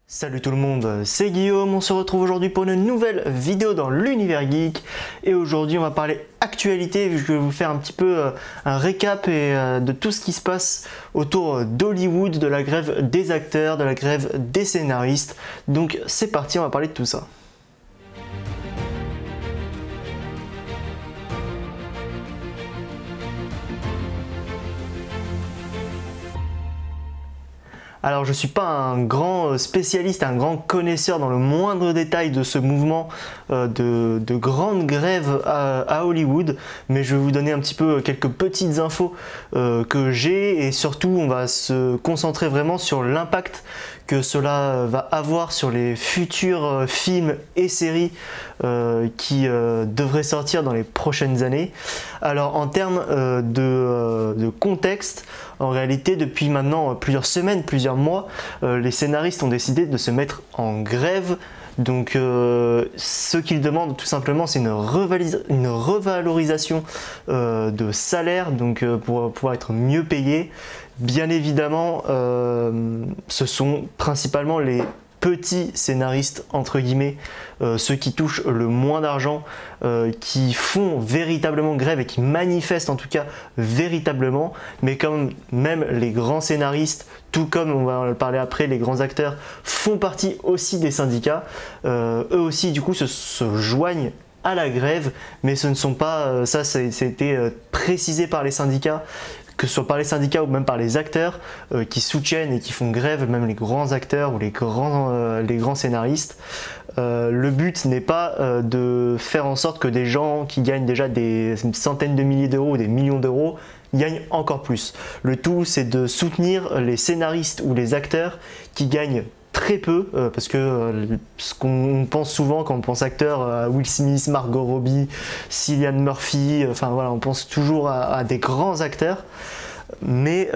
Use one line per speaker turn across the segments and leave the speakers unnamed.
Salut tout le monde, c'est Guillaume, on se retrouve aujourd'hui pour une nouvelle vidéo dans l'univers geek et aujourd'hui on va parler actualité, je vais vous faire un petit peu un récap de tout ce qui se passe autour d'Hollywood, de la grève des acteurs, de la grève des scénaristes. Donc c'est parti, on va parler de tout ça. Alors je ne suis pas un grand spécialiste, un grand connaisseur dans le moindre détail de ce mouvement de grande grève à Hollywood, mais je vais vous donner un petit peu quelques petites infos que j'ai et surtout on va se concentrer vraiment sur l'impact que cela va avoir sur les futurs films et séries qui devraient sortir dans les prochaines années. Alors en termes de contexte, en réalité depuis maintenant plusieurs semaines, plusieurs mois, les scénaristes ont décidé de se mettre en grève. Donc ce qu'ils demandent tout simplement c'est une revalorisation de salaire, donc pour pouvoir être mieux payés. Bien évidemment ce sont principalement les petits scénaristes entre guillemets, ceux qui touchent le moins d'argent, qui font véritablement grève et qui manifestent en tout cas véritablement, mais quand même les grands scénaristes, tout comme on va en parler après, les grands acteurs font partie aussi des syndicats, eux aussi du coup se joignent à la grève, mais ce ne sont pas, ça a été précisé par les syndicats, que ce soit par les syndicats ou même par les acteurs qui soutiennent et qui font grève, même les grands acteurs ou les grands scénaristes. Le but n'est pas de faire en sorte que des gens qui gagnent déjà des centaines de milliers d'euros ou des millions d'euros gagnent encore plus. Le tout, c'est de soutenir les scénaristes ou les acteurs qui gagnent très peu, parce que ce qu'on pense souvent quand on pense acteur, Will Smith, Margot Robbie, Cillian Murphy, enfin voilà, on pense toujours à des grands acteurs, mais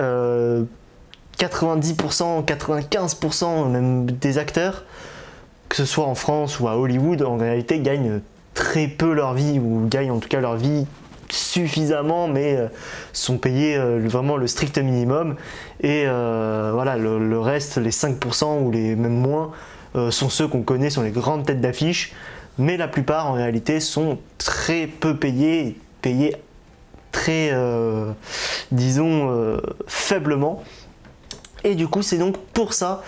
90%, 95% même des acteurs, que ce soit en France ou à Hollywood, en réalité gagnent très peu leur vie, ou gagnent en tout cas leur vie suffisamment, mais sont payés vraiment le strict minimum, et voilà, le reste, les 5% ou les même moins, sont ceux qu'on connaît, sont les grandes têtes d'affiche, mais la plupart en réalité sont très peu payés très disons faiblement, et du coup c'est donc pour ça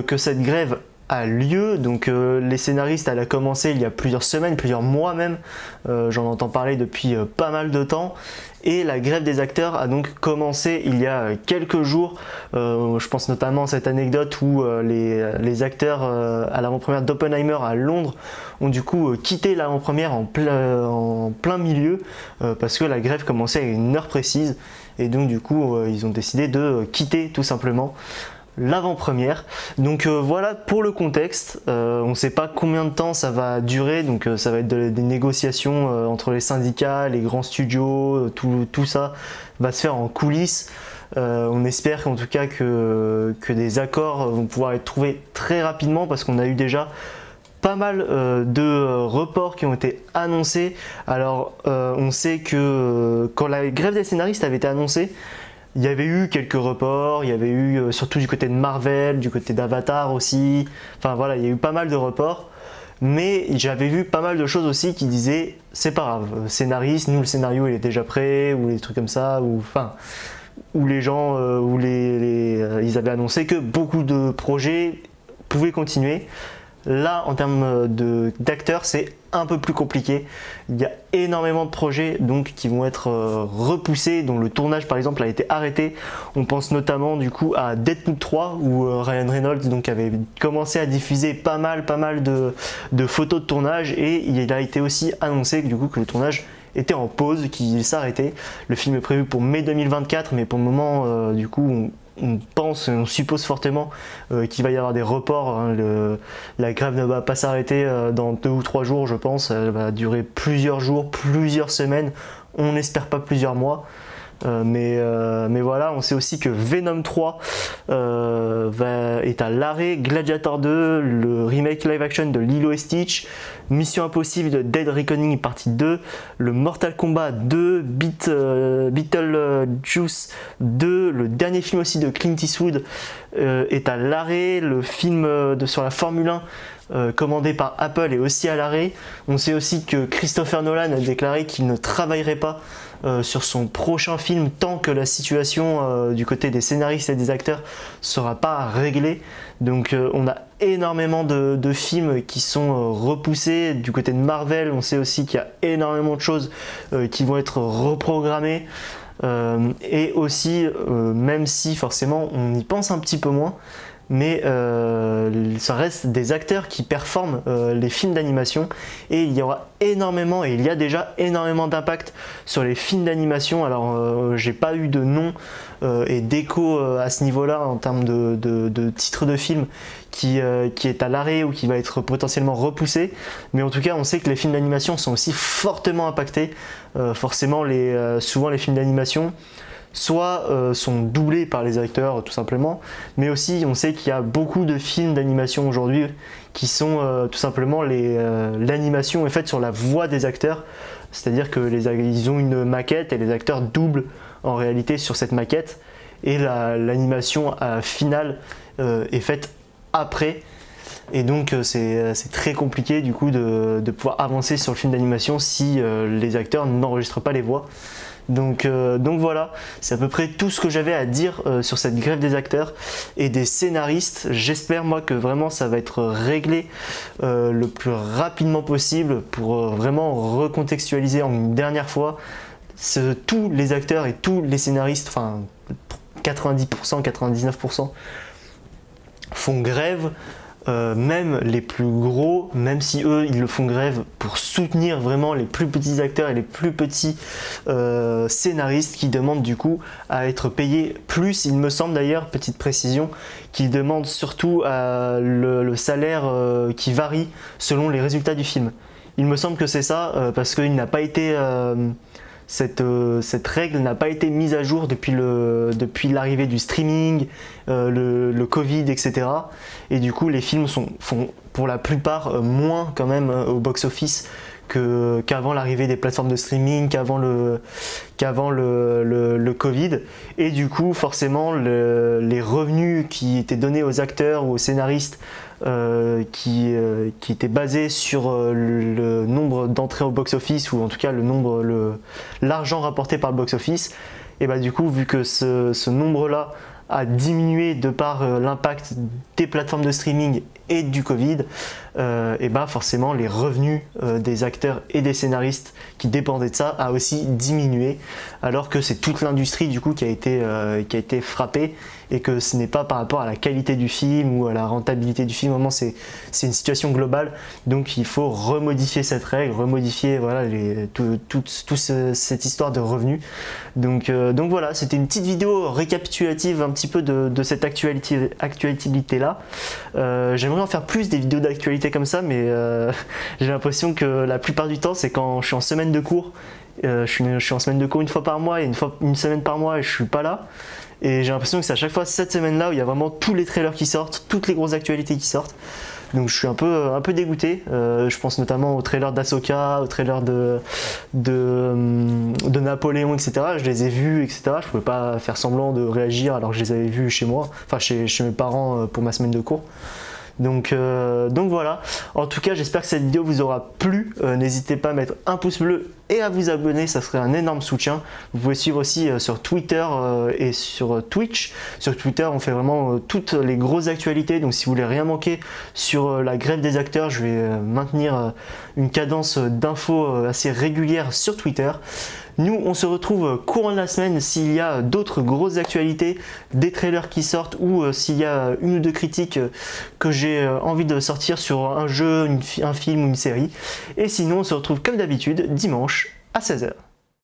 que cette grève a lieu. Donc les scénaristes, elle a commencé il y a plusieurs semaines, plusieurs mois même, j'en entends parler depuis pas mal de temps, et la grève des acteurs a donc commencé il y a quelques jours. Je pense notamment à cette anecdote où les acteurs à l'avant-première d'Oppenheimer à Londres ont du coup quitté l'avant-première en plein milieu, parce que la grève commençait à une heure précise, et donc du coup ils ont décidé de quitter tout simplement l'avant-première. Donc voilà pour le contexte. On ne sait pas combien de temps ça va durer, donc ça va être des négociations entre les syndicats, les grands studios, tout ça va se faire en coulisses. On espère qu'en tout cas que des accords vont pouvoir être trouvés très rapidement, parce qu'on a eu déjà pas mal de reports qui ont été annoncés. Alors on sait que quand la grève des scénaristes avait été annoncée, il y avait eu quelques reports, il y avait eu surtout du côté de Marvel, du côté d'Avatar aussi, enfin voilà, il y a eu pas mal de reports, mais j'avais vu pas mal de choses aussi qui disaient c'est pas grave, scénariste, nous le scénario il est déjà prêt, ou des trucs comme ça, ou enfin, où les gens, ils avaient annoncé que beaucoup de projets pouvaient continuer. Là, en termes d'acteurs, c'est un peu plus compliqué. Il y a énormément de projets donc qui vont être repoussés, dont le tournage par exemple a été arrêté. On pense notamment du coup à Deadpool 3, où Ryan Reynolds donc avait commencé à diffuser pas mal de photos de tournage, et il a été aussi annoncé que du coup que le tournage était en pause, qu'il s'arrêtait. Le film est prévu pour mai 2024, mais pour le moment du coup on pense, on suppose fortement qu'il va y avoir des reports, hein. La grève ne va pas s'arrêter dans 2 ou 3 jours, je pense. Elle va durer plusieurs jours, plusieurs semaines, on n'espère pas plusieurs mois. Mais voilà, on sait aussi que Venom 3 est à l'arrêt, Gladiator 2, le remake live action de Lilo et Stitch, Mission Impossible de Dead Reckoning partie 2, le Mortal Kombat 2, Beetlejuice 2, le dernier film aussi de Clint Eastwood est à l'arrêt, le film sur la Formule 1 commandé par Apple est aussi à l'arrêt. On sait aussi que Christopher Nolan a déclaré qu'il ne travaillerait pas sur son prochain film tant que la situation du côté des scénaristes et des acteurs sera pas réglée. Donc on a énormément de films qui sont repoussés. Du côté de Marvel, on sait aussi qu'il y a énormément de choses qui vont être reprogrammées. Et aussi, même si forcément on y pense un petit peu moins, mais ça reste des acteurs qui performent les films d'animation, et il y aura énormément, et il y a déjà énormément d'impact sur les films d'animation. Alors j'ai pas eu de nom et d'écho à ce niveau-là en termes de titres de films qui est à l'arrêt ou qui va être potentiellement repoussé, mais en tout cas on sait que les films d'animation sont aussi fortement impactés. Forcément souvent les films d'animation soit sont doublés par les acteurs tout simplement, mais aussi on sait qu'il y a beaucoup de films d'animation aujourd'hui qui sont tout simplement l'animation est faite sur la voix des acteurs, c'est-à-dire que ils ont une maquette et les acteurs doublent en réalité sur cette maquette, et l'animation finale est faite après. Et donc c'est très compliqué du coup de pouvoir avancer sur le film d'animation si les acteurs n'enregistrent pas les voix. Donc voilà, c'est à peu près tout ce que j'avais à dire sur cette grève des acteurs et des scénaristes. J'espère moi que vraiment ça va être réglé le plus rapidement possible pour vraiment recontextualiser une dernière fois. Tous les acteurs et tous les scénaristes, enfin 90%, 99% font grève. Même les plus gros, même si eux ils le font grève pour soutenir vraiment les plus petits acteurs et les plus petits scénaristes qui demandent du coup à être payés plus. Il me semble d'ailleurs, petite précision, qu'ils demandent surtout le salaire qui varie selon les résultats du film. Il me semble que c'est ça, parce qu'il n'a pas été... Cette règle n'a pas été mise à jour depuis l'arrivée du streaming, le Covid, etc. Et du coup, les films font pour la plupart moins quand même au box-office qu'avant l'arrivée des plateformes de streaming, qu'avant le Covid. Et du coup, forcément, les revenus qui étaient donnés aux acteurs ou aux scénaristes qui était basé sur le nombre d'entrées au box-office, ou en tout cas l'argent rapporté par le box-office, et bah du coup vu que ce nombre-là a diminué de par l'impact des plateformes de streaming et du Covid, et bah forcément les revenus des acteurs et des scénaristes qui dépendaient de ça a aussi diminué, alors que c'est toute l'industrie du coup qui a été frappée, et que ce n'est pas par rapport à la qualité du film ou à la rentabilité du film. Vraiment c'est une situation globale, donc il faut remodifier cette règle, remodifier voilà toute cette histoire de revenus. Donc voilà, c'était une petite vidéo récapitulative un petit peu de cette actualité là. J'aimerais en faire plus des vidéos d'actualité comme ça, mais j'ai l'impression que la plupart du temps c'est quand je suis en semaine de cours. Je suis en semaine de cours une fois par mois et une semaine par mois, et je suis pas là. Et j'ai l'impression que c'est à chaque fois cette semaine-là où il y a vraiment tous les trailers qui sortent, toutes les grosses actualités qui sortent. Donc je suis un peu dégoûté. Je pense notamment au trailer d'Ahsoka, au trailer de Napoléon, etc. Je les ai vus, etc. Je pouvais pas faire semblant de réagir alors que je les avais vus chez moi, enfin chez mes parents pour ma semaine de cours. Donc voilà, en tout cas j'espère que cette vidéo vous aura plu. N'hésitez pas à mettre un pouce bleu et à vous abonner, ça serait un énorme soutien. Vous pouvez suivre aussi sur Twitter et sur Twitch. Sur Twitter on fait vraiment toutes les grosses actualités, donc si vous voulez rien manquer sur la grève des acteurs, je vais maintenir une cadence d'infos assez régulière sur Twitter. Nous, on se retrouve courant de la semaine s'il y a d'autres grosses actualités, des trailers qui sortent, ou s'il y a une ou deux critiques que j'ai envie de sortir sur un jeu, un film ou une série. Et sinon, on se retrouve comme d'habitude dimanche à 16 h.